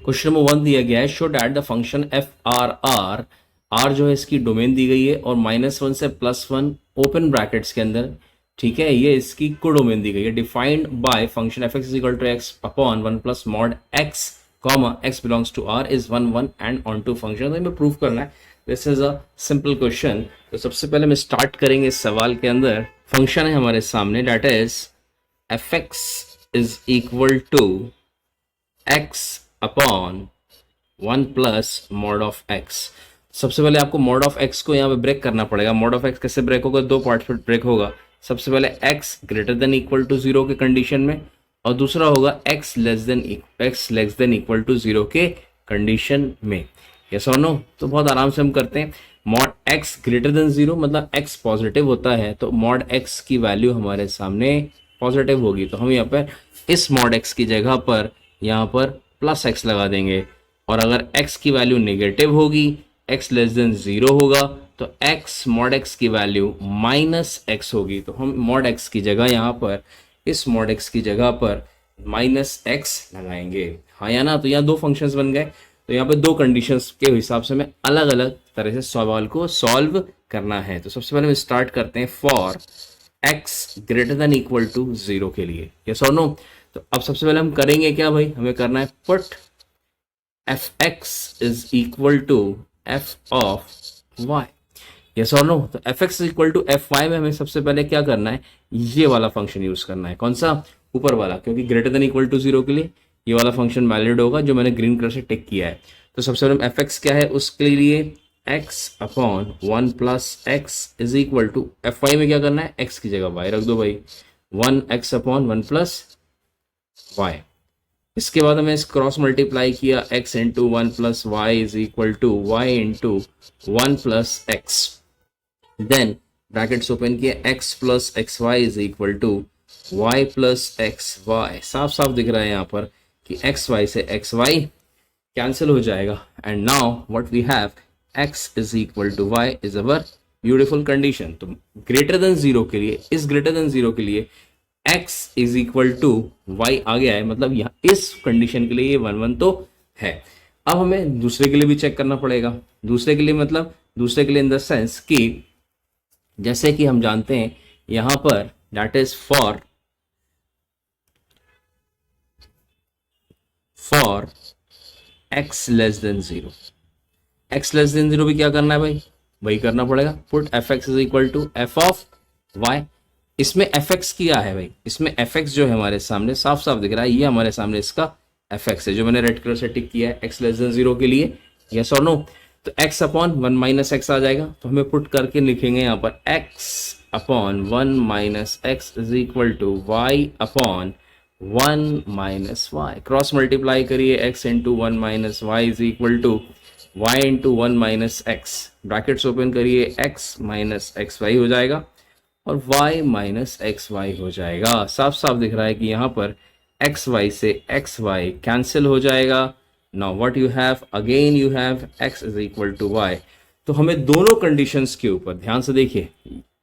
Question number 1 दिया गया है, should at the function f R R, R जो है इसकी डोमेन दी गई है और -1 से +1 ओपन ब्रैकेट्स के अंदर, ठीक है, ये इसकी कोडोमेन दी गई है, defined by function f x is equal to x upon 1 plus mod x comma x belongs to R is 1 1 and onto function. तो हमें प्रूव करना है, this is a simple question. तो सबसे पहले हम स्टार्ट करेंगे इस सवाल के अंदर। फंक्शन है हमारे सामने, that is f x is equal to x upon 1 plus mod of x. सबसे पहले आपको मॉड ऑफ एक्स को यहाँ पे ब्रेक करना पड़ेगा। मॉड ऑफ एक्स कैसे ब्रेक होगा, दो पार्ट पे ब्रेक होगा। सबसे पहले x greater than equal to 0 के कंडीशन में, और दूसरा होगा x less than equal to 0 के कंडीशन में। यस और नो? तो बहुत आराम से हम करते हैं। मॉड एक्स ग्रेटर देन 0 मतलब एक्स पॉजिटिव होता है, तो मॉड एक्स की वैल्यू हमारे सामने पॉजिटिव होगी, तो हम यहाँ पर इस मॉड एक्स की जगह पर यहाँ पर प्लस एक्स लगा देंगे। और अगर x की वैल्यू नेगेटिव होगी, x लेस देन 0 होगा, तो x मॉड x की वैल्यू माइनस एक्स होगी। तो हम मॉड x की जगह यहाँ पर, इस मॉड x की जगह पर माइनस एक्स लगाएंगे, हाँ या ना? तो यहाँ दो फंक्शंस बन गए। तो यहाँ पे दो कंडीशंस के हिसाब से हमें अलग अलग तरह से सवाल को सॉल्व करना है। तो सबसे पहले हम स्टार्ट करते हैं for x greater than equal to 0 के लिए। यस और नो? तो अब सबसे पहले हम करेंगे क्या भाई, हमें करना है put f x is equal to f of y. Yes और नो? तो f x is equal to f y में हमें सबसे पहले क्या करना है, ये वाला फंक्शन यूज करना है। कौन सा? ऊपर वाला, क्योंकि ग्रेटर देन इक्वल टू 0 के लिए ये वाला फंक्शन वैलिड होगा जो मैंने ग्रीन कलर से टिक किया है। तो सबसे पहले एफ एक्स क्या है, उसके लिए x upon 1 plus x is equal to f y में क्या करना है, एक्स की जगह वाई रख दो भाई, 1x अपॉन 1 प्लस वाई। इसके बाद हमें इस क्रॉस मल्टीप्लाई किया, x into 1 plus y is equal to y into 1 plus x. Then brackets open किया, x plus x y is equal to y plus x y. साफ साफ दिख रहा है यहाँ पर कि एक्स वाई से एक्स वाई कैंसिल हो जाएगा। And now what we have, x is equal to y is our beautiful condition. तो ग्रेटर देन 0 के लिए, इस ग्रेटर देन 0 के लिए x is equal to y आ गया है, मतलब यहाँ इस कंडीशन के लिए ये 1 1 तो है। अब हमें दूसरे के लिए भी चेक करना पड़ेगा। दूसरे के लिए मतलब, दूसरे के लिए इन द सेंस कि जैसे कि हम जानते हैं यहाँ पर that is for x less than 0। x less than 0 भी क्या करना है भाई, वही करना पड़ेगा, put f x is equal to f of y. इसमें एफ एक्स क्या है भाई, इसमें एफ एक्स जो है हमारे सामने साफ साफ दिख रहा है, ये हमारे सामने इसका एफ एक्स है जो मैंने रेड कलर से टिक किया है एक्स लेस देन 0 के लिए। यस और नो? तो x अपॉन 1 माइनस एक्स आ जाएगा, तो हमें पुट करके लिखेंगे यहाँ पर x upon 1 minus x is equal to y upon 1 minus y. Cross multiply करिए, x into 1 minus y is equal to y into 1 minus x. Brackets open करिए, x माइनस एक्स वाई हो जाएगा और y minus x y हो जाएगा। साफ साफ दिख रहा है कि यहाँ पर एक्स वाई से एक्स वाई कैंसिल हो जाएगा। Now what you have, again you have x is equal to y. तो हमें दोनों कंडीशंस के ऊपर ध्यान से देखिए,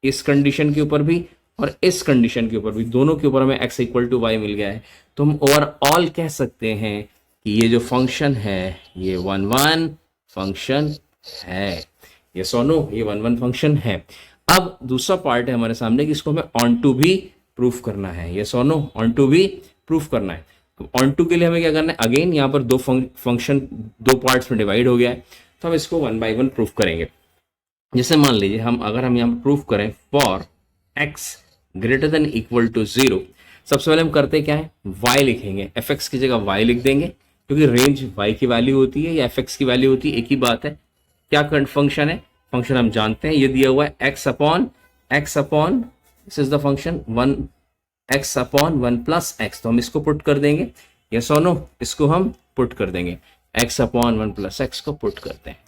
इस कंडीशन के ऊपर भी और इस कंडीशन के ऊपर भी, दोनों के ऊपर हमें x इक्वल टू वाई मिल गया है। तो हम ओवरऑल कह सकते हैं कि ये जो फंक्शन है ये 1 1 फंक्शन है। यस और नो? ये 1 1 फंक्शन है। अब दूसरा पार्ट है हमारे सामने कि इसको हमें ऑन टू भी प्रूफ करना है। यस और नो? ऑन टू भी प्रूफ करना है। तो ऑन टू के लिए हमें क्या करना है, अगेन यहाँ पर दो फंक्शन दो पार्ट्स में डिवाइड हो गया है, तो हम इसको 1 बाई 1 प्रूफ करेंगे। जैसे मान लीजिए अगर हम यहाँ पर प्रूफ करें for x greater than equal to 0, सबसे पहले हम करते क्या है, y लिखेंगे, एफ एक्स की जगह y लिख देंगे, क्योंकि रेंज y की वैल्यू होती है या एफ एक्स की वैल्यू होती है, एक ही बात है। क्या फंक्शन है, फंक्शन हम जानते हैं, ये दिया हुआ है x upon this is the function 1x upon 1 plus x. तो हम इसको पुट कर देंगे, यस और नो? इसको हम पुट कर देंगे, x अपॉन 1 प्लस एक्स को पुट करते हैं।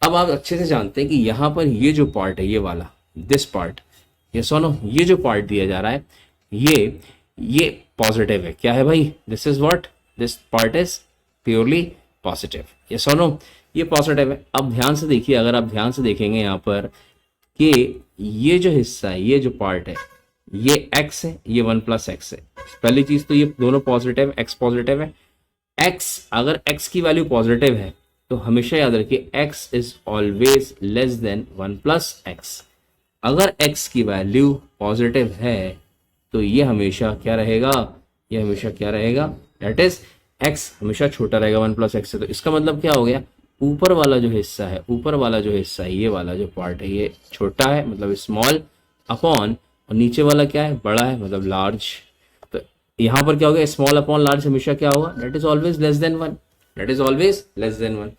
अब आप अच्छे से जानते हैं कि यहाँ पर ये जो पार्ट है, ये वाला दिस पार्ट, यस और नो? ये जो पार्ट दिया जा रहा है ये पॉजिटिव है। क्या है भाई, this is what, this part is purely positive. Yes और नो? ये पॉजिटिव है। अब ध्यान से देखिए, अगर आप ध्यान से देखेंगे यहाँ पर कि ये जो हिस्सा है, ये जो पार्ट है, ये x है, ये 1 प्लस एक्स है। पहली चीज तो ये दोनों पॉजिटिव, x पॉजिटिव है, एक्स, अगर एक्स की वैल्यू पॉजिटिव है तो हमेशा याद रखिए x is always less than 1 plus x. अगर एक्स की वैल्यू पॉजिटिव है तो ये हमेशा क्या रहेगा, ये हमेशा क्या रहेगा, दैट इज एक्स हमेशा छोटा रहेगा 1 प्लस एक्स से। तो इसका मतलब क्या हो गया, ऊपर वाला जो हिस्सा है, ऊपर वाला जो हिस्सा है, ये वाला जो पार्ट है ये छोटा है मतलब स्मॉल अपॉन, और नीचे वाला क्या है, बड़ा है मतलब लार्ज। तो यहाँ पर क्या हो गया, स्मॉल अपॉन लार्ज हमेशा क्या होगा, that is always less than 1, that is always less than 1।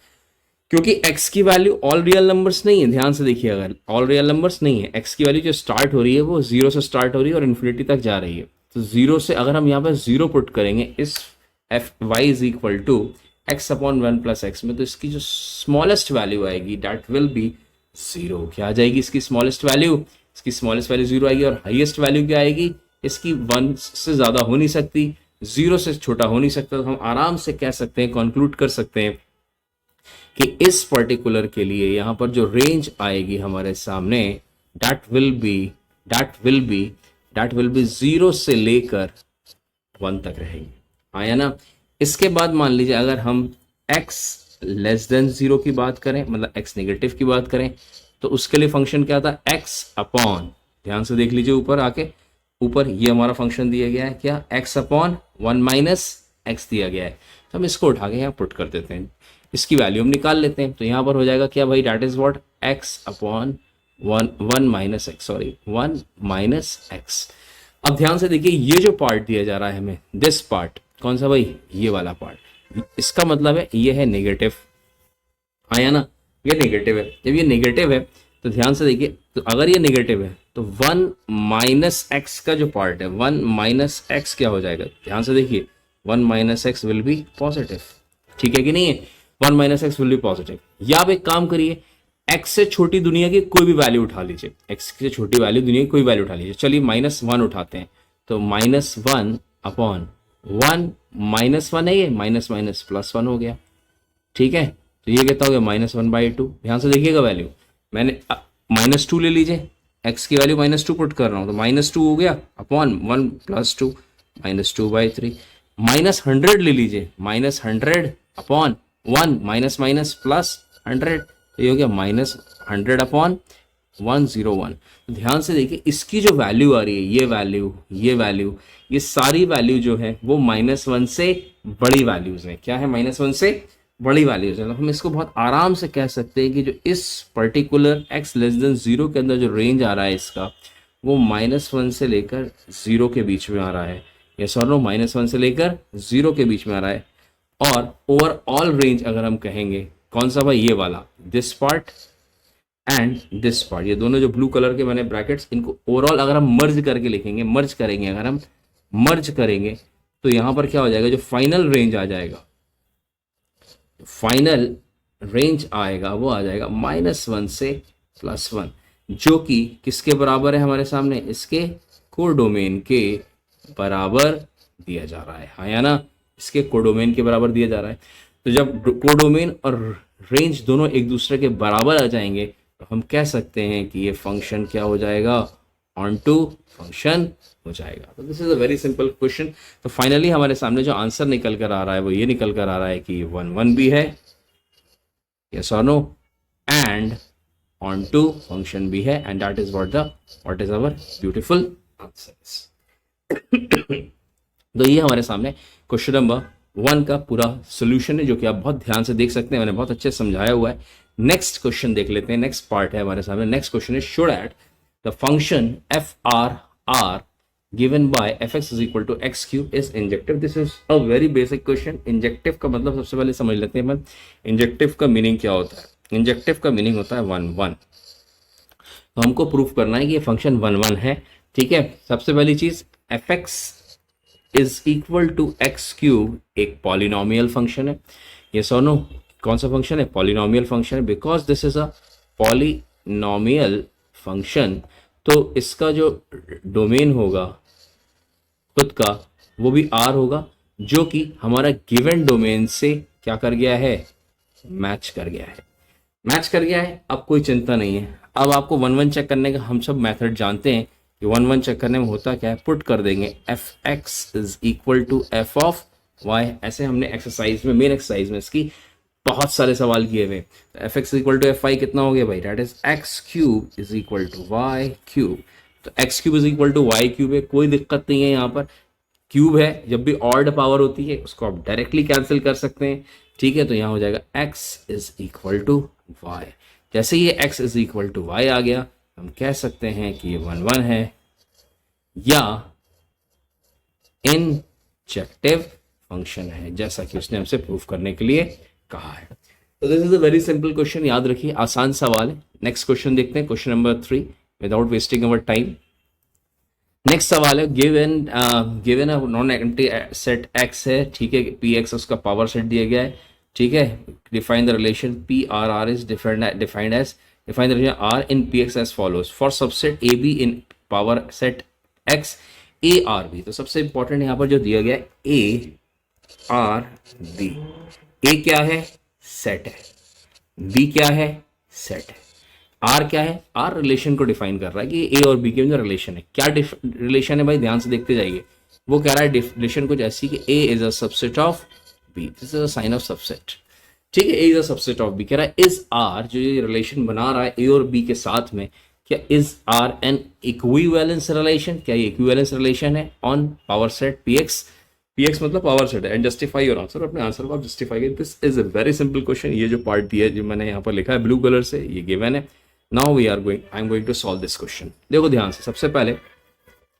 क्योंकि x की वैल्यू ऑल रियल नंबर्स नहीं है, ध्यान से देखिए, अगर ऑल रियल नंबर्स नहीं है, x की वैल्यू जो स्टार्ट हो रही है वो 0 से स्टार्ट हो रही है और इन्फिनिटी तक जा रही है। तो 0 से अगर हम यहाँ पर 0 पुट करेंगे इस f y is equal to x upon 1 plus x में, तो इसकी जो स्मॉलेस्ट वैल्यू आएगी दैट विल बी 0। क्या आ जाएगी इसकी स्मॉलेस्ट वैल्यू, इसकी स्मॉलेस्ट वैल्यू 0 आएगी। और हाईएस्ट वैल्यू क्या आएगी, इसकी 1 से ज़्यादा हो नहीं सकती, 0 से छोटा हो नहीं सकता। तो हम आराम से कह सकते हैं, कंक्लूड कर सकते हैं कि इस पर्टिकुलर के लिए यहाँ पर जो रेंज आएगी हमारे सामने दैट विल बी 0 से लेकर 1 तक रहेगी। आया ना। इसके बाद मान लीजिए अगर हम x लेस देन 0 की बात करें, मतलब x नेगेटिव की बात करें, तो उसके लिए फंक्शन क्या था, x अपॉन, ध्यान से देख लीजिए ऊपर आके, ऊपर ये हमारा फंक्शन दिया गया है क्या, x अपॉन 1 माइनस एक्स दिया गया है। तो हम इसको उठा के यहाँ पुट कर देते हैं, इसकी वैल्यू हम निकाल लेते हैं। तो यहाँ पर हो जाएगा क्या भाई, that is what, x upon 1 minus x, sorry 1 minus x. अब ध्यान से देखिए, ये जो पार्ट दिया जा रहा है हमें, दिस पार्ट कौन सा भाई, ये वाला पार्ट, इसका मतलब है ये है नेगेटिव। आया ना, ये नेगेटिव है। जब ये नेगेटिव है तो ध्यान से देखिए, तो अगर ये नेगेटिव है तो 1 माइनस एक्स का जो पार्ट है, 1 माइनस एक्स क्या हो जाएगा, ध्यान से देखिए, 1 minus x will be positive. ठीक है कि नहीं है, 1 minus x will be positive. या आप एक काम करिए, एक्स से छोटी दुनिया की कोई भी वैल्यू उठा लीजिए, एक्स से छोटी वैल्यू दुनिया की कोई वैल्यू उठा लीजिए। चलिए -1 उठाते हैं, तो -1 अपॉन 1 -1 है, ये माइनस माइनस प्लस 1 हो गया। ठीक है, तो ये कहता हो गया -1/2। ध्यान से देखिएगा वैल्यू, मैंने -2 ले लीजिए, एक्स की वैल्यू -2 पुट कर रहा हूं, तो -2 हो गया अपॉन 1 + 2 -2/3। -100 ले लीजिए, -100 अपॉन 1 माइनस माइनस प्लस 100, तो ये हो गया -100 अपॉन 101। ध्यान से देखिए, इसकी जो वैल्यू आ रही है, ये वैल्यू, ये सारी वैल्यू जो है वो -1 से बड़ी वैल्यूज हैं। क्या है, -1 से बड़ी वैल्यूज है। तो हम इसको बहुत आराम से कह सकते हैं कि जो इस पर्टिकुलर x लेस देन 0 के अंदर जो रेंज आ रहा है इसका, वो -1 से लेकर 0 के बीच में आ रहा है। यस और नो, -1 से लेकर 0 के बीच में आ रहा है। और ओवरऑल रेंज अगर हम कहेंगे, कौन सा भाई, ये वाला, this part and this part, ये दोनों जो ब्लू कलर के मैंने ब्रैकेट्स, इनको ओवरऑल अगर हम मर्ज करके लिखेंगे, अगर हम मर्ज करेंगे तो यहां पर क्या हो जाएगा, जो फाइनल रेंज आ जाएगा, फाइनल रेंज आएगा वो आ जाएगा -1 से +1, जो कि किसके बराबर है हमारे सामने, इसके कोडोमेन के बराबर दिया जा रहा है। हाँ या ना, इसके कोडोमेन के बराबर दिया जा रहा है। तो जब कोडोमेन और रेंज दोनों एक दूसरे के बराबर आ जाएंगे तो हम कह सकते हैं कि ये फंक्शन क्या हो जाएगा, ऑन टू फंक्शन हो जाएगा। तो this is a very simple question. तो फाइनली हमारे सामने जो आंसर निकल कर आ रहा है वो ये निकल कर आ रहा है कि 1 भी है, यस और no, and onto function भी है, and that is what is our beautiful answer. तो ये हमारे सामने क्वेश्चन नंबर 1 का पूरा सोल्यूशन है, जो कि आप बहुत ध्यान से देख सकते हैं, मैंने बहुत अच्छे समझाया हुआ है। नेक्स्ट क्वेश्चन देख लेते हैं, नेक्स्ट पार्ट है हमारे सामने। Next question is, show that the function f(r) given by fx is equal to x³ is injective. This is a very basic question. Injective का मतलब सबसे पहले समझ लेते हैं। इंजेक्टिव का मीनिंग क्या होता है? इंजेक्टिव का मीनिंग होता है 1 1। तो हमको प्रूफ करना है कि ये फंक्शन 1 1 है। ठीक है, सबसे पहली चीज, fx is equal to x³ एक पॉलिनोमियल फंक्शन है। यस और नो, कौन सा फंक्शन है? पॉलिनोमियल फंक्शन है। Because this is a polynomial function, तो इसका जो डोमेन होगा खुद का वो भी R होगा, जो कि हमारा गिवन डोमेन से क्या कर गया है? मैच कर गया है। अब कोई चिंता नहीं है। अब आपको 1 1 चेक करने का हम सब मेथड जानते हैं कि 1 1 चेक करने में होता क्या है। पुट कर देंगे fx is equal to f of y. ऐसे हमने एक्सरसाइज में, मेन एक्सरसाइज में इसकी बहुत सारे सवाल किए हुए। तो f x equal to f y कितना हो गया भाई, that is x cube is equal to y cube. तो x cube is equal to y cube है, कोई दिक्कत नहीं है यहाँ पर। क्यूब है, जब भी ऑड पावर होती है उसको आप डायरेक्टली कैंसिल कर सकते हैं, ठीक है। तो यहाँ हो जाएगा x is equal to y. जैसे ये x is equal to y आ गया, हम कह सकते हैं कि ये 1 1 है या इंजेक्टिव फंक्शन है, जैसा कि उसने हमसे प्रूफ करने के लिए कहा है। तो this is a very simple question, याद रखिए आसान सवाल है। नेक्स्ट क्वेश्चन देखते हैं, question number 3, without wasting our time. Next सवाल है, given a non empty set x है, ठीक है, पी एक्स उसका पावर सेट दिया गया है, ठीक है। Define the relation P R R is defined as, define the relation R in P X as follows for subset A be in power set x A R B. तो सबसे important यहाँ पर जो दिया गया है ए आर बी, ए क्या है, सेट है, बी क्या है, सेट है, आर क्या है, आर रिलेशन को डिफाइन कर रहा है कि ए और बी के जो रिलेशन है। क्या रिलेशन है भाई, ध्यान से देखते जाइए। वो कह रहा है रिलेशन कुछ ऐसी कि A is a subset of B, this is a sign of subset, ठीक है। A is a subset of B, कह रहा है इज आर, जो ये रिलेशन बना रहा है ए और बी के साथ में, क्या is R an equivalence relation, क्या ये इक्विवेलेंस रिलेशन है on power set P X. P X मतलब पावर सेट है, एंड जस्टिफाई योर आंसर, अपने आंसर को आप जस्टिफाई करें। This is a very simple question. ये जो पार्ट दिया है, जो मैंने यहाँ पर लिखा है ब्लू कलर से, ये गिवन है। Now we are going, I am going to solve this question. देखो ध्यान से, सबसे पहले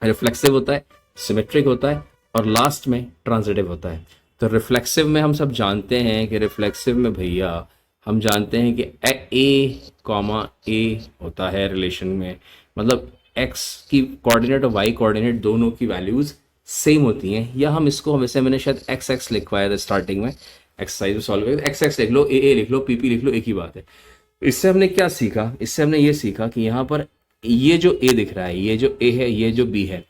रिफ्लेक्सिव होता है, सिमेट्रिक होता है, और लास्ट में ट्रांजिटिव होता है। तो रिफ्लेक्सिव में हम सब जानते हैं कि रिफ्लेक्सिव में भैया हम जानते हैं कि ए कॉमा ए होता है रिलेशन में, मतलब एक्स की कोऑर्डिनेट और वाई कोऑर्डिनेट दोनों की वैल्यूज सेम होती हैं। या हम इसको, वैसे मैंने शायद एक्स एक्स लिखवाया था स्टार्टिंग में, एक्सरसाइज में सॉल्व करके एक्स एक्स लिख लो, ए लिख लो, पी लिख लो, एक ही बात है। इससे हमने क्या सीखा, इससे हमने ये सीखा कि यहाँ पर ये जो ए दिख रहा है, ये जो ए है, ये जो बी है,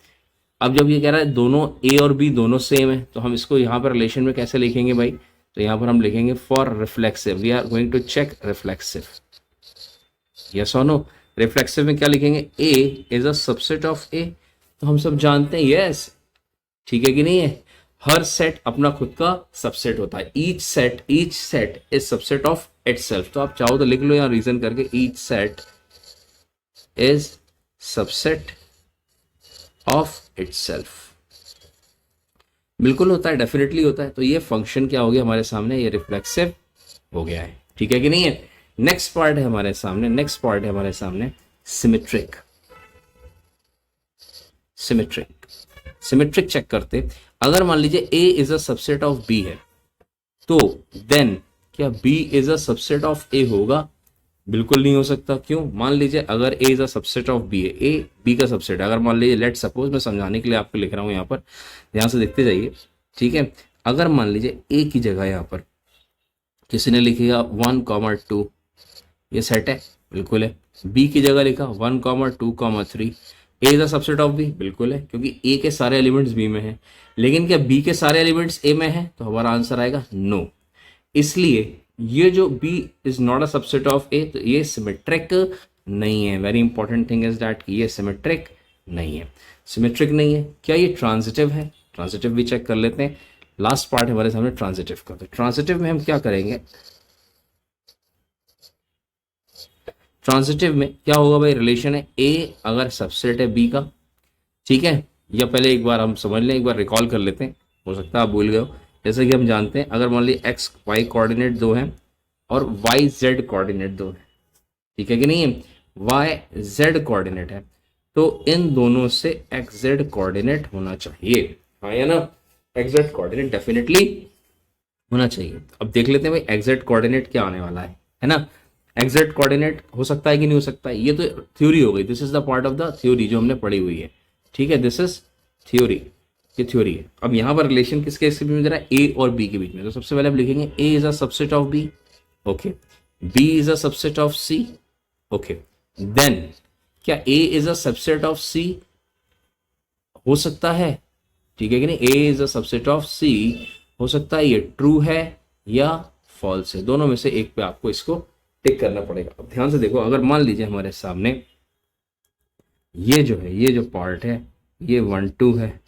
अब जब ये कह रहा है दोनों ए और बी दोनों सेम है, तो हम इसको यहाँ पर रिलेशन में कैसे लिखेंगे भाई, तो यहाँ पर हम लिखेंगे for reflexive, we are going to check reflexive, yes और नो। रिफ्लेक्सिव में क्या लिखेंगे, A is a subset of A, तो हम सब जानते हैं यस, ठीक है कि नहीं है। हर सेट अपना खुद का सबसेट होता है, each set is subset of itself. तो आप चाहो तो लिख लो यहाँ रीजन करके, each set is subset of itself. बिल्कुल होता है, डेफिनेटली होता है। तो ये फंक्शन क्या हो गया हमारे सामने, ये रिफ्लेक्सिव हो गया है, ठीक है कि नहीं है। नेक्स्ट पार्ट है हमारे सामने, सिमेट्रिक। सिमेट्रिक चेक करते, अगर मान लीजिए A is a subset of B है, तो देन क्या B is a subset of A होगा, बिल्कुल नहीं हो सकता। क्यों, मान लीजिए अगर A is a subset of B है, ए बी का सबसेट है, अगर मान लीजिए लेट सपोज, मैं समझाने के लिए आपको लिख रहा हूं यहाँ पर, ध्यान से देखते जाइए, ठीक है। अगर मान लीजिए ए की जगह यहाँ पर किसी ने लिखेगा 1,2, ये सेट है, बिल्कुल है। बी की जगह लिखा 1,2,3, A is a subset of B, बिल्कुल है, क्योंकि ए के सारे एलिमेंट्स बी में हैं। लेकिन क्या बी के सारे एलिमेंट्स ए में हैं, तो हमारा आंसर आएगा नो। इसलिए ये जो b is not a subset of a, तो ये सिमेट्रिक नहीं है। Very important thing is that ये सिमेट्रिक नहीं है, सिमेट्रिक नहीं है। क्या ये ट्रांजिटिव है, ट्रांजिटिव भी चेक कर लेते हैं। लास्ट पार्ट हमारे सामने ट्रांजिटिव का, तो ट्रांजिटिव में हम क्या करेंगे, ट्रांजिटिव में क्या होगा भाई, रिलेशन है a अगर सबसेट है b का, ठीक है। या पहले एक बार हम समझ लें, एक बार रिकॉल कर लेते हैं, हो सकता है आप भूल गए हो। जैसे कि हम जानते हैं, अगर मान लीजिए एक्स वाई कोऑर्डिनेट 2 हैं और वाई जेड कोऑर्डिनेट 2 है, ठीक है कि नहीं है, वाई जेड कोऑर्डिनेट है, तो इन दोनों से एक्स जेड कोऑर्डिनेट होना चाहिए, हाँ या ना, एक्स जेड कोऑर्डिनेट डेफिनेटली होना चाहिए। अब देख लेते हैं भाई एक्स जेड कोऑर्डिनेट क्या आने वाला है ना। एक्स जेड कोऑर्डिनेट हो सकता है कि नहीं हो सकता है, ये तो थ्योरी हो गई, this is the part of the theory जो हमने पढ़ी हुई है, ठीक है, दिस इज थ्योरी, ये थ्योरी है। अब यहाँ पर रिलेशन किसके बीच में दे रहा है, ए और बी के बीच में। तो सबसे पहले हम लिखेंगे A is a subset of B, okay, B is a subset of C, okay. Then क्या A is a subset of C हो सकता है, ठीक है कि नहीं, A is a subset of C हो सकता है, ये ट्रू है या फॉल्स है, दोनों में से एक पे आपको इसको टिक करना पड़ेगा। अब ध्यान से देखो, अगर मान लीजिए हमारे सामने ये जो है, ये जो पार्ट है, ये 1 2 है,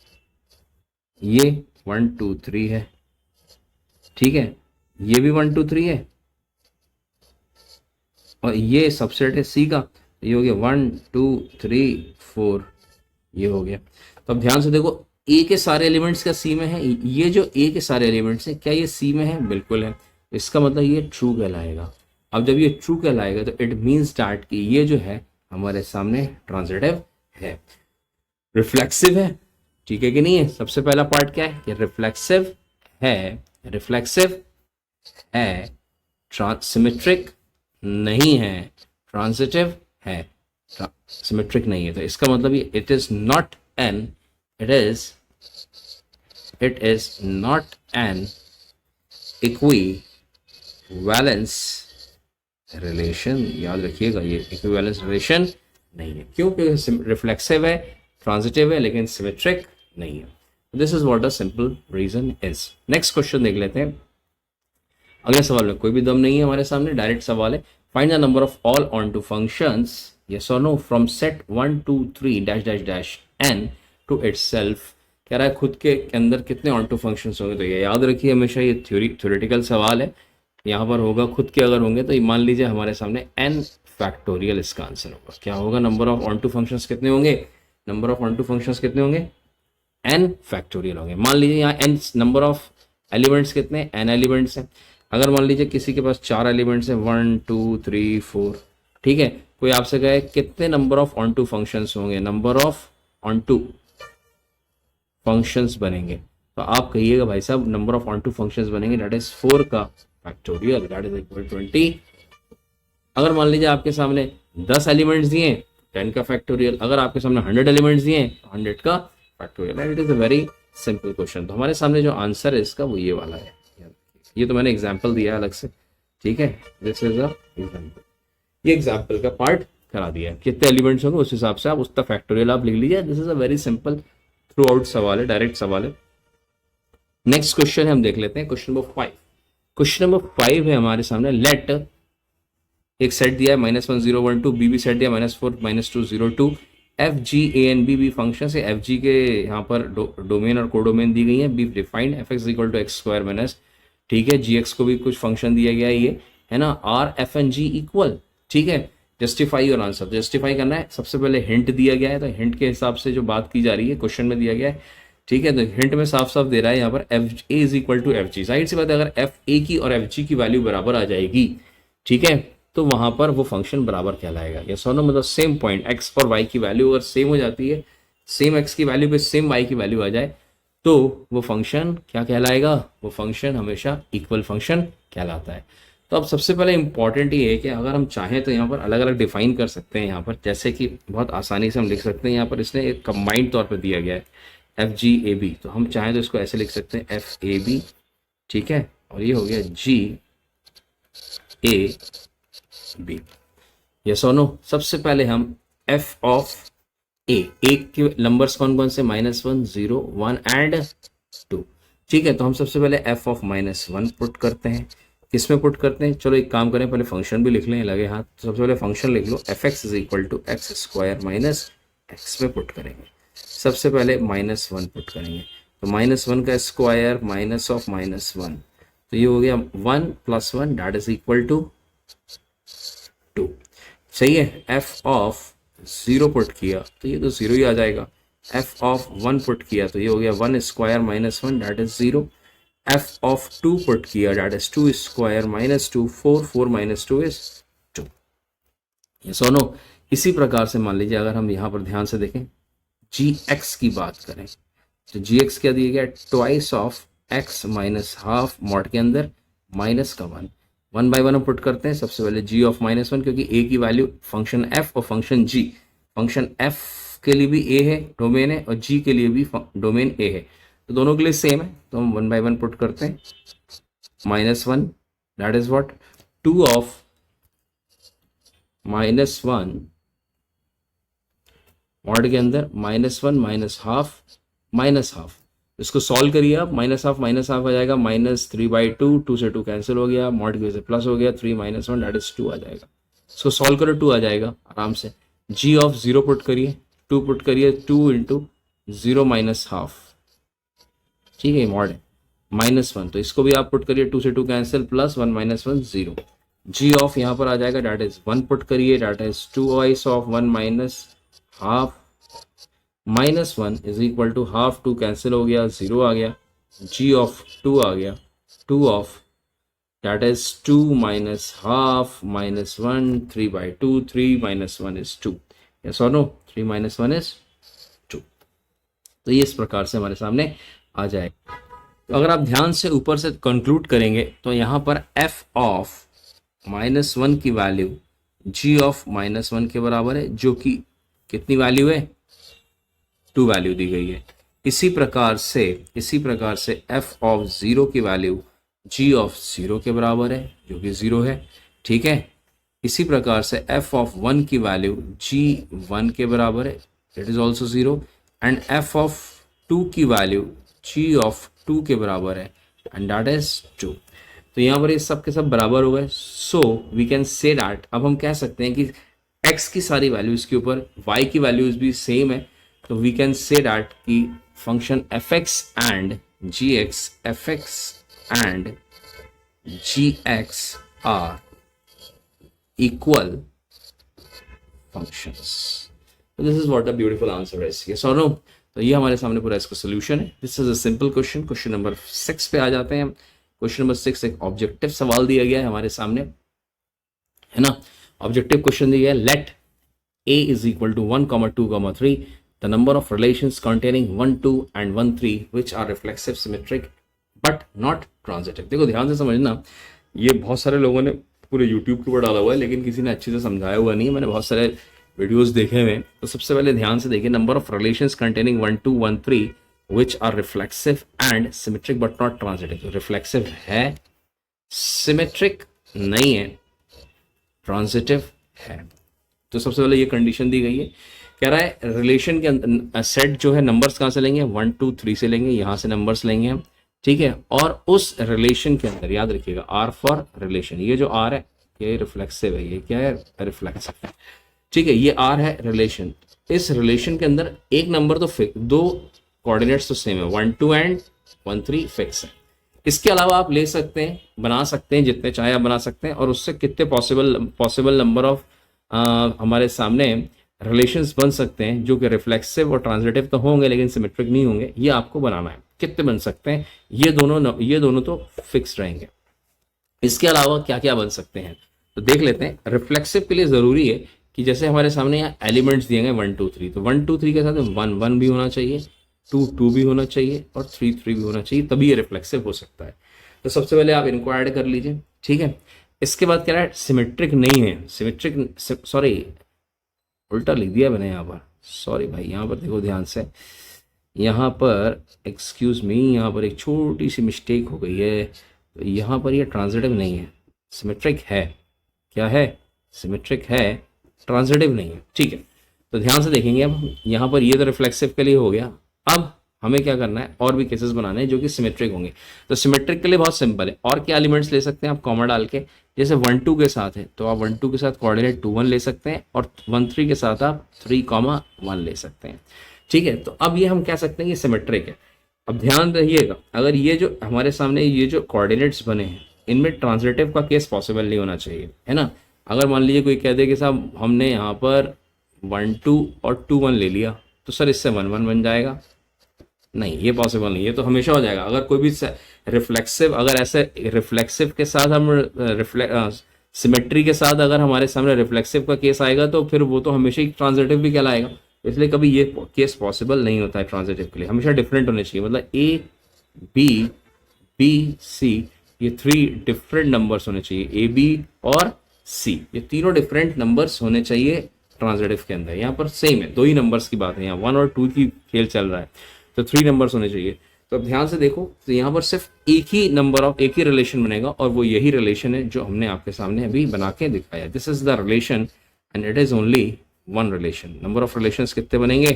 ये 1 2 3 है, ठीक है, ये भी 1 2 3 है और ये सबसेट है सी का, तो ये हो गया 1 2 3 4, ये हो गया। तो अब ध्यान से देखो, ए के सारे एलिमेंट्स क्या सी में है? ये जो ए के सारे एलिमेंट्स हैं क्या ये सी में है? बिल्कुल है। इसका मतलब ये ट्रू कहलाएगा। अब जब ये ट्रू कहलाएगा तो इट मीन्स दैट कि ये जो है हमारे सामने ट्रांजिटिव है, रिफ्लेक्सिव है। ठीक है कि नहीं है? सबसे पहला पार्ट क्या है कि रिफ्लेक्सिव है, रिफ्लेक्सिव है, सिमेट्रिक नहीं है, ट्रांजिटिव है, सिमेट्रिक नहीं है। तो इसका मतलब ये it is not an, it is not an equivalence relation. याद रखिएगा, ये इक्विवेलेंस रिलेशन नहीं है। क्यों? क्योंकि रिफ्लेक्सिव है, ट्रांजिटिव है, लेकिन सिमेट्रिक नहीं है। This is what the simple reason is. Next question देख लेते हैं। अगले सवाल में कोई भी दम नहीं है हमारे सामने, डायरेक्ट सवाल है। Find the number of all onto functions yes और no from set 1 2 3 dash dash dash n to itself. कह रहा है खुद के अंदर कितने ऑन टू फंक्शंस होंगे। तो ये याद रखिए, हमेशा ये थ्योरेटिकल सवाल है। यहाँ पर होगा खुद के अगर होंगे तो ये मान लीजिए हमारे सामने n फैक्टोरियल इसका आंसर होगा। क्या होगा? Number of onto functions कितने होंगे? Number of onto functions कितने होंगे? n फैक्टोरियल होंगे। मान लीजिए यहाँ n नंबर ऑफ एलिमेंट्स कितने? n एलिमेंट्स हैं। अगर मान लीजिए किसी के पास 4 एलिमेंट्स हैं, 1 2 3 4, ठीक है। कोई आपसे कहे कितने number of onto functions होंगे, number of onto functions बनेंगे, तो आप कहिएगा भाई साहब number of onto functions बनेंगे दैट इज 4 का फैक्टोरियल, दैट इज इक्वल 20। अगर मान लीजिए आपके सामने 10 एलिमेंट्स दिए, 10 का फैक्टोरियल। अगर आपके सामने 100 एलिमेंट्स दिए, 100 का factorial. It is a very simple question. तो हमारे सामने जो आंसर है इसका वो ये वाला है। ये तो मैंने एग्जाम्पल दिया अलग से, ठीक है। दिस इज अ एग्जाम्पल, ये एग्जाम्पल का पार्ट करा दिया है। कितने एलिमेंट्स होंगे उस हिसाब से आप उसका फैक्टोरियल आप लिख लीजिए। This is a very simple through out सवाल है, डायरेक्ट सवाल है। नेक्स्ट क्वेश्चन हम देख लेते हैं, क्वेश्चन नंबर 5। क्वेश्चन नंबर 5 है हमारे सामने। लेट एक सेट दिया है -1 0 1 2, बी भी सेट दिया -4 -2 0 2, f g A and B be function से एफ जी के यहाँ पर डोमेन और कोडोमेन दी गई है। Be defined f x equal to x square minus, ठीक है, जी एक्स को भी कुछ फंक्शन दिया गया है ये, है ना, are f and g equal, ठीक है। जस्टिफाई योर आंसर, जस्टिफाई करना है। सबसे पहले हिंट दिया गया है, तो हिंट के हिसाब से जो बात की जा रही है क्वेश्चन में दिया गया है, ठीक है। तो हिंट में साफ साफ दे रहा है यहाँ पर f a is equal to f g. जाहिर सी बात है, अगर एफ ए की और एफ जी की वैल्यू बराबर आ जाएगी, ठीक है, तो वहां पर वो फंक्शन बराबर कहलाएगा। या सोनो मतलब सेम पॉइंट एक्स और वाई की वैल्यू अगर सेम हो जाती है, सेम एक्स की वैल्यू पे सेम वाई की वैल्यू आ जाए, तो वो फंक्शन क्या कहलाएगा? वो फंक्शन हमेशा इक्वल फंक्शन कहलाता है। तो अब सबसे पहले इंपॉर्टेंट ये है कि अगर हम चाहें तो यहाँ पर अलग अलग डिफाइन कर सकते हैं। यहाँ पर जैसे कि बहुत आसानी से हम लिख सकते हैं, यहाँ पर इसने एक कंबाइंड तौर पर दिया गया है एफ जी ए बी, तो हम चाहें तो इसको ऐसे लिख सकते हैं एफ ए बी, ठीक है, और ये हो गया जी ए बी। यस और नो। सबसे पहले हम एफ ऑफ ए के नंबर्स कौन कौन से? -1 0 1 एंड 2, ठीक है। तो हम सबसे पहले एफ ऑफ -1 पुट करते हैं। किसमें पुट करते हैं? चलो एक काम करें, पहले फंक्शन भी लिख लें लगे हाथ। तो सबसे पहले फंक्शन लिख लो, f x is equal to x square minus x में पुट करेंगे। सबसे पहले -1 पुट करेंगे, तो -1 का स्क्वायर माइनस ऑफ -1, तो ये हो गया 1 + 1 दैट इज इक्वल टू 2, सही है। एफ ऑफ 0 पुट किया तो ये तो 0 ही आ जाएगा। एफ ऑफ 1 पुट किया तो ये हो गया 1 square -1 that is 0। F of 2 put किया दैट इज 2 स्क्वायर -2 4 4 -2 इज 2। ये सोनो इसी प्रकार से मान लीजिए अगर हम यहाँ पर ध्यान से देखें जी एक्स की बात करें, तो जी एक्स क्या दिया गया? Twice of x minus half mod के अंदर माइनस का 1, 1 बाय 1 हम पुट करते हैं। सबसे पहले जी ऑफ -1, क्योंकि ए की वैल्यू फंक्शन एफ और फंक्शन जी, फंक्शन एफ के लिए भी ए है डोमेन है और जी के लिए भी डोमेन ए है, तो दोनों के लिए सेम है, तो हम 1 बाय 1 पुट करते हैं। -1 that is what? 2 of -1 mod के अंदर -1 माइनस हाफ, इसको सॉल्व करिए आप। -हाफ आ जाएगा -3/2, 2 से 2 कैंसिल हो गया, मॉड की वजह से प्लस हो गया, 3 - 1 दैट इज 2 आ जाएगा। इसको सॉल्व करो, 2 आ जाएगा आराम से। जी ऑफ 0 पुट करिए, 2 पुट करिए, 2 × 0 - हाफ, ठीक है, मॉड है। -1, तो इसको भी आप पुट करिए, 2 से 2 कैंसिल, +1 -1 0। g ऑफ यहाँ पर आ जाएगा, डेट इज 1 पुट करिए, that is 2 of 1 minus half -1 is equal to half, 2 cancel हो गया, 0 आ गया, g ऑफ 2 आ गया, 2 of that is 2 minus half minus 1, 3/2, 3 minus 1 is 2, yes or no, 3 minus 1 is 2। तो ये इस प्रकार से हमारे सामने आ जाएगा। तो अगर आप ध्यान से ऊपर से कंक्लूड करेंगे तो यहाँ पर f ऑफ -1 की वैल्यू g ऑफ -1 के बराबर है, जो कि कितनी वैल्यू है, 2 वैल्यू दी गई है। इसी प्रकार से f ऑफ 0 की वैल्यू g ऑफ 0 के बराबर है, जो कि 0 है, ठीक है। इसी प्रकार से f ऑफ 1 की वैल्यू g 1 के बराबर है, it is also 0, and f of 2 की वैल्यू g ऑफ 2 के बराबर है, एंड दैट इज 2। तो यहाँ पर ये सब के सब बराबर हो गए। So we can say that, अब हम कह सकते हैं कि x की सारी वैल्यूज के ऊपर y की वैल्यूज भी सेम है, तो वी कैन से दैट कि function fx and fx and gx are equal functions। So this is what the beautiful answer is, yes or no। तो ये हमारे सामने पूरा इसका सोल्यूशन है। This is a simple question. Question number 6 पे आ जाते हैं। क्वेश्चन नंबर 6 एक ऑब्जेक्टिव सवाल दिया गया है हमारे सामने, है ना। ऑब्जेक्टिव क्वेश्चन दिया है, late a is equal to 1, 2, 3 the number of relations containing 1, 2 and 1, 3 which are reflexive, symmetric but not transitive. देखो ध्यान से समझना, ये बहुत सारे लोगों ने पूरे यूट्यूब के ऊपर डाला हुआ है, लेकिन किसी ने अच्छे से समझाया हुआ नहीं है। मैंने बहुत सारे वीडियोस देखे हुए। तो सबसे पहले ध्यान से देखिए, number of relations containing 1, 2, 1, 3 which are reflexive and symmetric but not transitive. Reflexive है, सिमेट्रिक नहीं है, ट्रांजिटिव है। तो सबसे पहले ये कंडीशन दी गई है, कह रहा है रिलेशन के सेट जो है नंबर्स कहाँ से लेंगे, 1, 2, 3 से लेंगे, यहाँ से नंबर्स लेंगे हम, ठीक है। और उस रिलेशन के अंदर याद रखिएगा R फॉर रिलेशन, ये जो R है ये रिफ्लेक्सिव है, ये क्या है, रिफ्लेक्सिव है, ठीक है। ये R है रिलेशन, इस रिलेशन के अंदर एक नंबर तो फिक्स, 2 कोऑर्डिनेट्स तो सेम है, 1, 2 एंड 1, 3 फिक्स है। इसके अलावा आप ले सकते हैं, बना सकते हैं, जितने चाहे आप बना सकते हैं, और उससे कितने पॉसिबल नंबर ऑफ हमारे सामने रिलेशंस बन सकते हैं जो कि रिफ्लेक्सिव और ट्रांजिटिव तो होंगे लेकिन सिमेट्रिक नहीं होंगे। ये आपको बनाना है, कितने बन सकते हैं, ये दोनों तो फिक्स रहेंगे। इसके अलावा क्या क्या बन सकते हैं तो देख लेते हैं। रिफ्लेक्सिव के लिए जरूरी है कि जैसे हमारे सामने यहाँ एलिमेंट्स दिए गए 1, 2, 3, तो 1, 2, 3 के साथ 1, 1 भी होना चाहिए, 2, 2 भी होना चाहिए, और 3, 3 भी होना चाहिए, तभी ये रिफ्लेक्सिव हो सकता है। तो सबसे पहले आप इनको ऐड कर लीजिए, ठीक है। इसके बाद क्या है, सिमेट्रिक नहीं है, सॉरी उल्टा लिख दिया मैंने यहाँ पर, सॉरी भाई, यहाँ पर देखो ध्यान से, यहाँ पर एक्सक्यूज मी, यहाँ पर एक छोटी सी मिस्टेक हो गई है। तो यहाँ पर ये ट्रांजिटिव नहीं है, सिमेट्रिक है। क्या है, सिमेट्रिक है, ट्रांजिटिव नहीं है, ठीक है। तो ध्यान से देखेंगे अब, यहाँ पर ये तो रिफ्लेक्सिव के लिए हो गया। अब हमें क्या करना है, और भी केसेस बनाने हैं जो कि सिमेट्रिक होंगे। तो सिमेट्रिक के लिए बहुत सिंपल है, और क्या एलिमेंट्स ले सकते हैं आप कॉमा डाल के, जैसे 1, 2 के साथ है तो आप 1, 2 के साथ कोऑर्डिनेट 2, 1 ले सकते हैं, और 1, 3 के साथ आप 3, 1 ले सकते हैं, ठीक है। तो अब ये हम कह सकते हैं कि सिमेट्रिक है। अब ध्यान रखिएगा, अगर ये जो हमारे सामने ये जो कोऑर्डिनेट्स बने हैं इनमें ट्रांजिटिव का केस पॉसिबल नहीं होना चाहिए, है ना। अगर मान लीजिए कोई कह दे कि साहब हमने यहाँ पर 1, 2 और 2, 1 ले लिया, तो सर इससे 1, 1 बन जाएगा, नहीं ये पॉसिबल नहीं, ये तो हमेशा हो जाएगा। अगर कोई भी रिफ्लेक्सिव, अगर ऐसे रिफ्लेक्सिव के साथ हम सिमेट्री के साथ अगर हमारे सामने रिफ्लेक्सिव का केस आएगा तो फिर वो तो हमेशा ही ट्रांजिटिव भी कहलाएगा। इसलिए कभी ये केस पॉसिबल नहीं होता है ट्रांजिटिव के लिए, हमेशा डिफरेंट होने चाहिए। मतलब A, B, C ये 3 डिफरेंट नंबर्स होने चाहिए, A, B और C, ये तीनों डिफरेंट नंबर्स होने चाहिए ट्रांजिटिव के अंदर। यहाँ पर सेम है, 2 ही नंबर्स की बात है, यहाँ 1 और 2 की खेल चल रहा है, तो 3 नंबर्स होने चाहिए। तो अब ध्यान से देखो, तो यहाँ पर सिर्फ एक ही रिलेशन बनेगा, और वो यही रिलेशन है जो हमने आपके सामने अभी बना के दिखाया। This is the relation and it is only 1 relation. Number of relations कितने बनेंगे,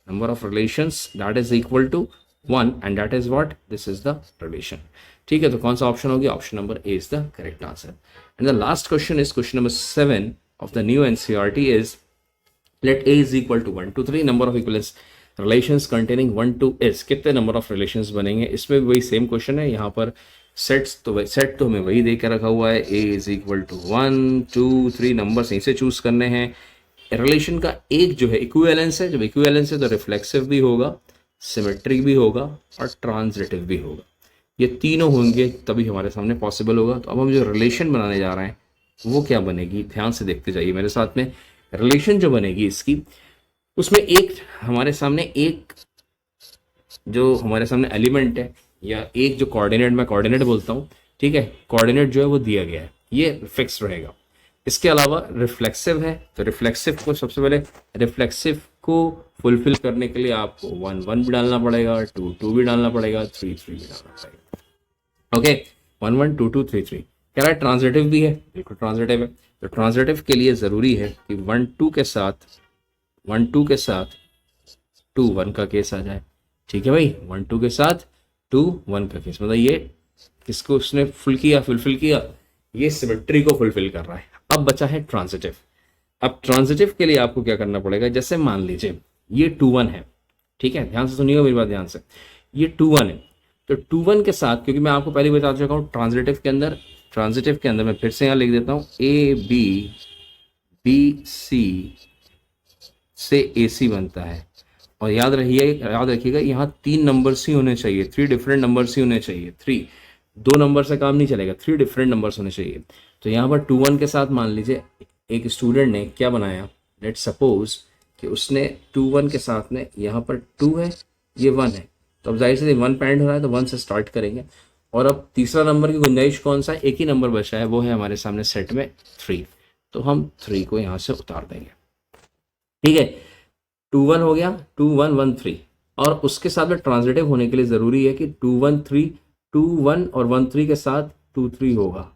number of relations that is equal to 1 and that is what, this is the relation, ठीक है। तो कौन सा ऑप्शन हो गया, option number A is the correct answer. And the last question is question number 7 of the new NCERT is let A is equal to 1, 2, 3 number of equivalence relations containing 1 to s, कितने number of relations बनेंगे। इसमें भी वही same question है, यहाँ पर set तो हमें वही दे के रखा हुआ है, a is equal to 1 2 3 number यहीं से चूज करने हैं। रिलेशन का एक जो है इक्विवेलेंस है, जब इक्विवेलेंस है तो रिफ्लेक्सिव भी होगा, सिमेट्रिक भी होगा और ट्रांजिटिव भी होगा। ये तीनों होंगे तभी हमारे सामने पॉसिबल होगा। तो अब हम जो रिलेशन बनाने जा रहे हैं वो क्या बनेगी, ध्यान से देखते जाइए मेरे साथ में। रिलेशन जो बनेगी इसकी, उसमें एक हमारे सामने एक जो हमारे सामने एलिमेंट है या एक जो कोऑर्डिनेट, मैं कोऑर्डिनेट बोलता हूँ, ठीक है, कोऑर्डिनेट जो है वो दिया गया है, ये फिक्स रहेगा। इसके अलावा रिफ्लेक्सिव है, तो रिफ्लेक्सिव को सबसे पहले रिफ्लेक्सिव को फुलफिल करने के लिए आपको 1 1 भी डालना पड़ेगा, 2 2 भी डालना पड़ेगा, 3 3 भी डालना पड़ेगा। ओके, 1 1 2 2 3 3 कह रहा है। ट्रांजिटिव भी है, बिल्कुल ट्रांजिटिव है। तो ट्रांजिटिव के लिए जरूरी है कि 1 2 के साथ 2 1 का केस आ जाए। ठीक है भाई, 1 2 के साथ 2 1 का केस, मतलब ये किसको उसने फुलफिल किया, ये सिमेट्री को फुलफिल कर रहा है। अब बचा है ट्रांजिटिव। अब ट्रांजिटिव के लिए आपको क्या करना पड़ेगा, जैसे मान लीजिए ये 2 1 है, ठीक है, ध्यान से सुनिएगा मेरी बात ध्यान से। ये 2 1 है, तो 2 1 के साथ, क्योंकि मैं आपको पहले बता चुका हूँ ट्रांजिटिव के अंदर मैं फिर से यहाँ लिख देता हूँ ए बी सी से ए सी बनता है। और याद रखिएगा यहाँ 3 नंबर्स ही होने चाहिए, 3 डिफरेंट नंबर्स ही होने चाहिए। 3 2 नंबर से काम नहीं चलेगा, 3 डिफरेंट नंबर्स होने चाहिए। तो यहाँ पर 2 1 के साथ मान लीजिए एक स्टूडेंट ने क्या बनाया, लेट सपोज कि उसने 2 1 के साथ में यहाँ पर 2 है, ये 1 है, तो अब जाहिर से 1 पैंड हो रहा है तो 1 से स्टार्ट करेंगे। और अब तीसरा नंबर की गुंजाइश कौन सा है, एक ही नंबर बचा है, वो है हमारे सामने सेट में 3, तो हम 3 को यहाँ से उतार देंगे। ठीक है, 2 1 हो गया, 2 1 1 3, और उसके साथ में ट्रांजिटिव होने के लिए जरूरी है कि 2 1 3 2 1 और 1 3 के साथ 2 3 होगा।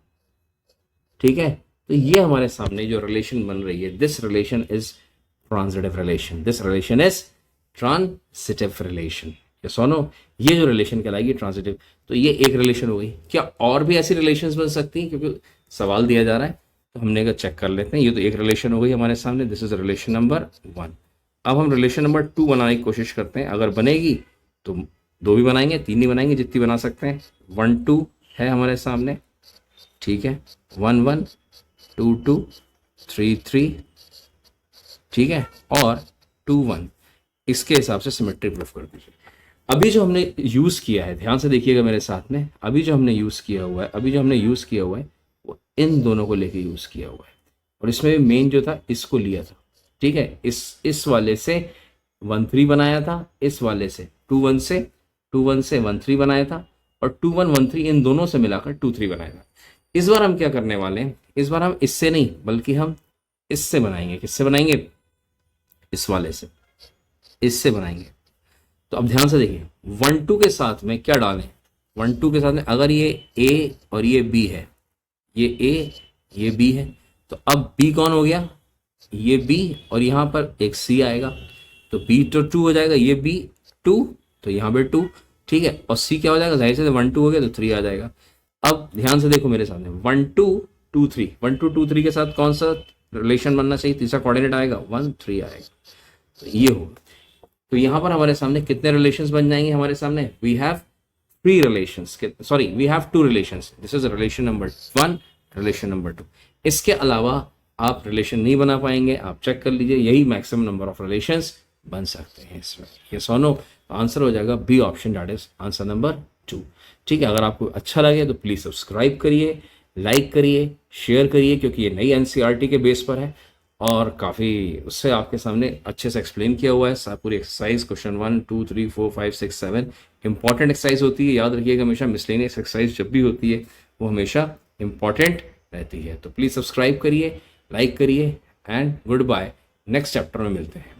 ठीक है, तो ये हमारे सामने जो रिलेशन बन रही है, this relation is transitive relation, this relation is transitive relation. या सोनो, ये जो रिलेशन कहलाएगी ट्रांजिटिव। तो ये एक रिलेशन हो गई। क्या और भी ऐसी रिलेशंस बन सकती हैं, क्योंकि सवाल दिया जा रहा है तो हमने कहा चेक कर लेते हैं। ये तो एक रिलेशन हो गई हमारे सामने, दिस इज रिलेशन नंबर 1। अब हम रिलेशन नंबर 2 बनाने की कोशिश करते हैं। अगर बनेगी तो 2 भी बनाएंगे, 3 नहीं बनाएंगे, जितनी बना सकते हैं। 1 2 है हमारे सामने, ठीक है, 1 1 2 2 3 3, ठीक है, और 2 1। इसके हिसाब से सिमेट्री प्रूफ कर दीजिए। अभी जो हमने यूज किया है, ध्यान से देखिएगा मेरे साथ में, अभी जो हमने यूज किया हुआ है वो इन दोनों को लेके यूज किया हुआ है। और इसमें मेन जो था इसको लिया था, ठीक है, इस वाले से 1 3 बनाया था, इस वाले से 2 1 से 1 3 बनाया था, और 2 1 1 3 इन दोनों से मिलाकर 2 3 बनाया था। इस बार हम क्या करने वाले हैं, इस बार हम इससे नहीं बल्कि हम इससे बनाएंगे। किससे बनाएंगे, इस वाले से, इससे बनाएंगे। तो अब ध्यान से देखिए, 1 2 के साथ में क्या डालें, 1 2 के साथ में अगर ये A और ये B है, ये A ये B है, तो अब B कौन हो गया, ये B, और यहाँ पर एक C आएगा, तो B तो 2 हो जाएगा, ये B 2, तो यहाँ पे 2, ठीक है, और C क्या हो जाएगा, जाहिर से 1 2 हो गया तो 3 आ जाएगा। अब ध्यान से देखो मेरे सामने, 1 2 2 3, 1 2 2 3 के साथ कौन सा रिलेशन बनना चाहिए, तीसरा कोऑर्डिनेट आएगा 1 3 आएगा, तो ये होगा। तो यहाँ पर हमारे सामने कितने रिलेशंस बन जाएंगे, हमारे सामने we have 3 relations, sorry we have 2 relations. This is relation number 1, relation number 2। इसके अलावा आप रिलेशन नहीं बना पाएंगे, आप चेक कर लीजिए, यही मैक्सिमम नंबर ऑफ रिलेशंस बन सकते हैं इसमें। ये सोनो आंसर हो जाएगा B option, that is answer number 2। ठीक है, अगर आपको अच्छा लगे तो प्लीज सब्सक्राइब करिए, लाइक करिए, शेयर करिए, क्योंकि ये नई एनसीईआरटी के बेस पर है और काफ़ी उससे आपके सामने अच्छे से एक्सप्लेन किया हुआ है। पूरी एक्सरसाइज, क्वेश्चन 1 2 3 4 5 6 7 इंपॉर्टेंट एक्सरसाइज होती है, याद रखिएगा हमेशा। मिसलेनियस एक्सरसाइज जब भी होती है वो हमेशा इंपॉर्टेंट रहती है। तो प्लीज़ सब्सक्राइब करिए, लाइक करिए, and goodbye. Next chapter में मिलते हैं।